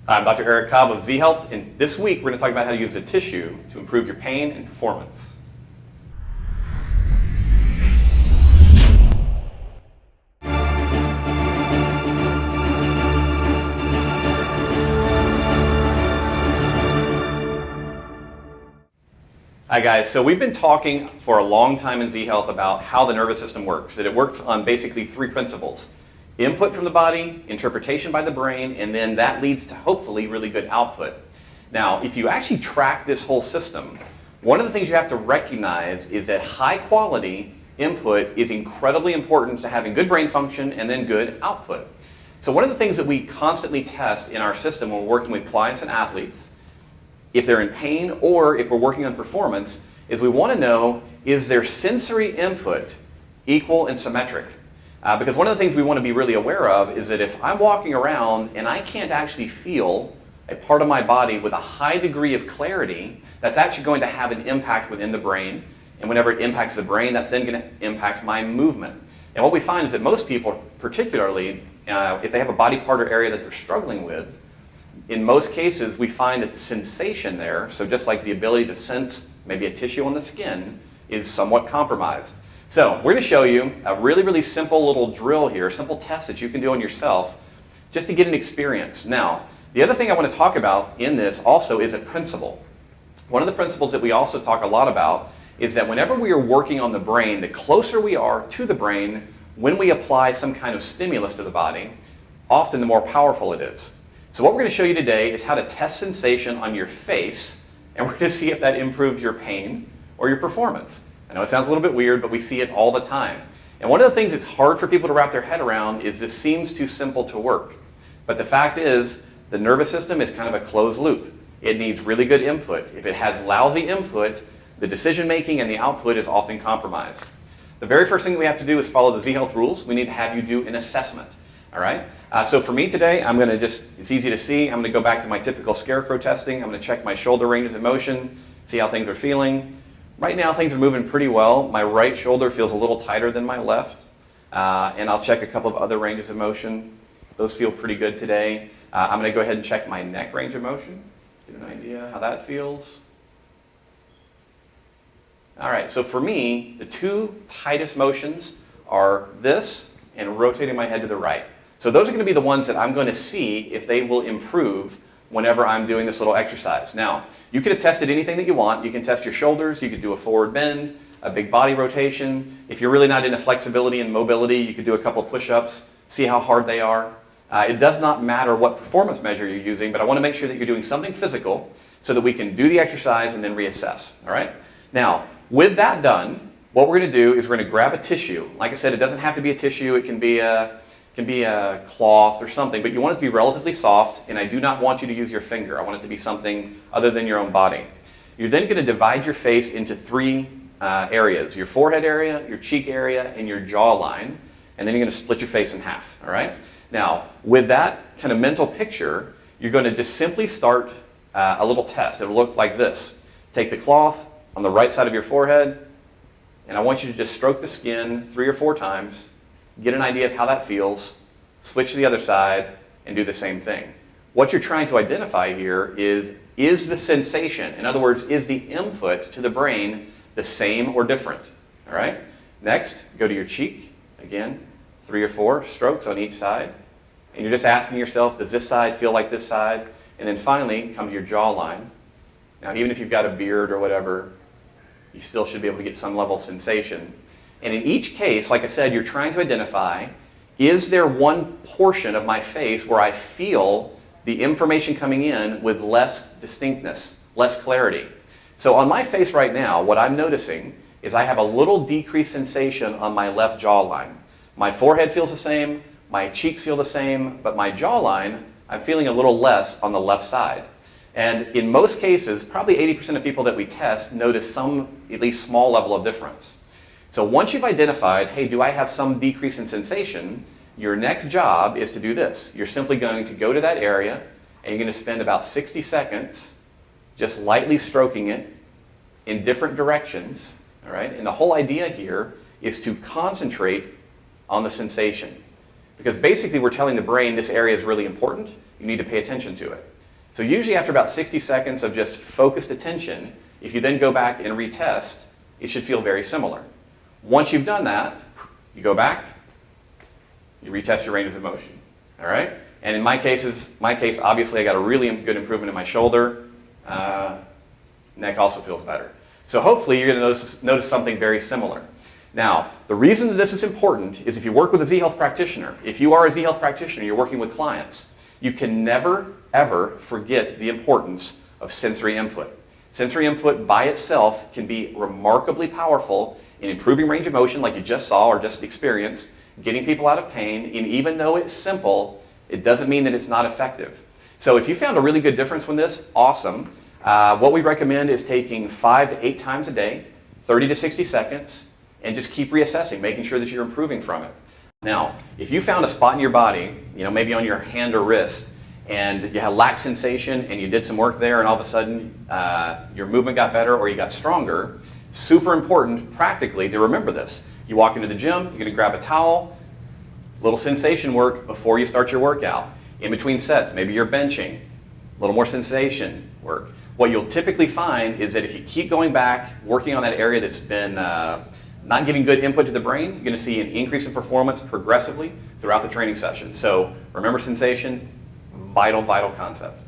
I'm Dr. Eric Cobb of Z Health, and this week we're going to talk about how to use a tissue to improve your pain and performance. Hi guys, so we've been talking for a long time in Z Health about how the nervous system works, that it works on basically three principles. Input from the body, interpretation by the brain, and then that leads to hopefully really good output. Now, if you actually track this whole system, one of the things you have to recognize is that high quality input is incredibly important to having good brain function and then good output. So one of the things that we constantly test in our system when we're working with clients and athletes, if they're in pain or if we're working on performance, is we want to know, is their sensory input equal and symmetric? Because one of the things we want to be really aware of is that if I'm walking around and I can't actually feel a part of my body with a high degree of clarity, that's actually going to have an impact within the brain. And whenever it impacts the brain, that's then going to impact my movement. And what we find is that most people, particularly if they have a body part or area that they're struggling with, in most cases we find that the sensation there, so just like the ability to sense maybe a tissue on the skin, is somewhat compromised. So we're going to show you a really, really simple little drill here, a simple test that you can do on yourself just to get an experience. Now, the other thing I want to talk about in this also is a principle. One of the principles that we also talk a lot about is that whenever we are working on the brain, the closer we are to the brain when we apply some kind of stimulus to the body, often the more powerful it is. So what we're going to show you today is how to test sensation on your face, and we're going to see if that improves your pain or your performance. I know it sounds a little bit weird, but we see it all the time. And one of the things that's hard for people to wrap their head around is this seems too simple to work. But the fact is, the nervous system is kind of a closed loop. It needs really good input. If it has lousy input, the decision making and the output is often compromised. The very first thing we have to do is follow the Z Health rules. We need to have you do an assessment. All right? So for me today, I'm going to it's easy to see, I'm going to go back to my typical scarecrow testing. I'm going to check my shoulder ranges of motion, see how things are feeling. Right now, things are moving pretty well. My right shoulder feels a little tighter than my left. And I'll check a couple of other ranges of motion. Those feel pretty good today. I'm going to go ahead and check my neck range of motion, get an idea how that feels. All right, so for me, the two tightest motions are this and rotating my head to the right. So those are going to be the ones that I'm going to see if they will improve whenever I'm doing this little exercise. Now, you could have tested anything that you want. You can test your shoulders, you could do a forward bend, a big body rotation. If you're really not into flexibility and mobility, you could do a couple of push-ups, see how hard they are. It does not matter what performance measure you're using, but I want to make sure that you're doing something physical so that we can do the exercise and then reassess, all right? Now, with that done, what we're going to do is we're going to grab a tissue. Like I said, it doesn't have to be a tissue. It can be a cloth or something, but you want it to be relatively soft, and I do not want you to use your finger. I want it to be something other than your own body. You're then going to divide your face into three areas: your forehead area, your cheek area, and your jawline, and then you're going to split your face in half, all right? Now, with that kind of mental picture, you're going to just simply start a little test. It'll look like this. Take the cloth on the right side of your forehead, and I want you to just stroke the skin 3 or 4 times, get an idea of how that feels, switch to the other side, and do the same thing. What you're trying to identify here is the sensation, in other words, is the input to the brain the same or different? All right? Next, go to your cheek. Again, 3 or 4 strokes on each side. And you're just asking yourself, does this side feel like this side? And then finally, come to your jawline. Now, even if you've got a beard or whatever, you still should be able to get some level of sensation. And in each case, like I said, you're trying to identify, is there one portion of my face where I feel the information coming in with less distinctness, less clarity? So on my face right now, what I'm noticing is I have a little decreased sensation on my left jawline. My forehead feels the same, my cheeks feel the same, but my jawline, I'm feeling a little less on the left side. And in most cases, probably 80% of people that we test notice some, at least small level of difference. So once you've identified, hey, do I have some decrease in sensation, your next job is to do this. You're simply going to go to that area, and you're going to spend about 60 seconds just lightly stroking it in different directions, all right? And the whole idea here is to concentrate on the sensation. Because basically we're telling the brain this area is really important, you need to pay attention to it. So usually after about 60 seconds of just focused attention, if you then go back and retest, it should feel very similar. Once you've done that, you go back, you retest your ranges of motion. All right? And in my case, obviously I got a really good improvement in my shoulder. Neck also feels better. So hopefully you're going to notice something very similar. Now, the reason that this is important is if you work with a Z-Health practitioner, if you are a Z-Health practitioner, you're working with clients, you can never, ever forget the importance of sensory input. Sensory input by itself can be remarkably powerful in improving range of motion like you just saw or just experienced, getting people out of pain, and even though it's simple, it doesn't mean that it's not effective. So if you found a really good difference with this, awesome. What we recommend is taking 5 to 8 times a day, 30 to 60 seconds, and just keep reassessing, making sure that you're improving from it. Now, if you found a spot in your body, maybe on your hand or wrist, and you had lack sensation and you did some work there and all of a sudden your movement got better or you got stronger, super important practically to remember this. You walk into the gym, you're going to grab a towel, little sensation work before you start your workout. In between sets, maybe you're benching, a little more sensation work. What you'll typically find is that if you keep going back, working on that area that's been not giving good input to the brain, you're going to see an increase in performance progressively throughout the training session. So remember sensation, vital, vital concept.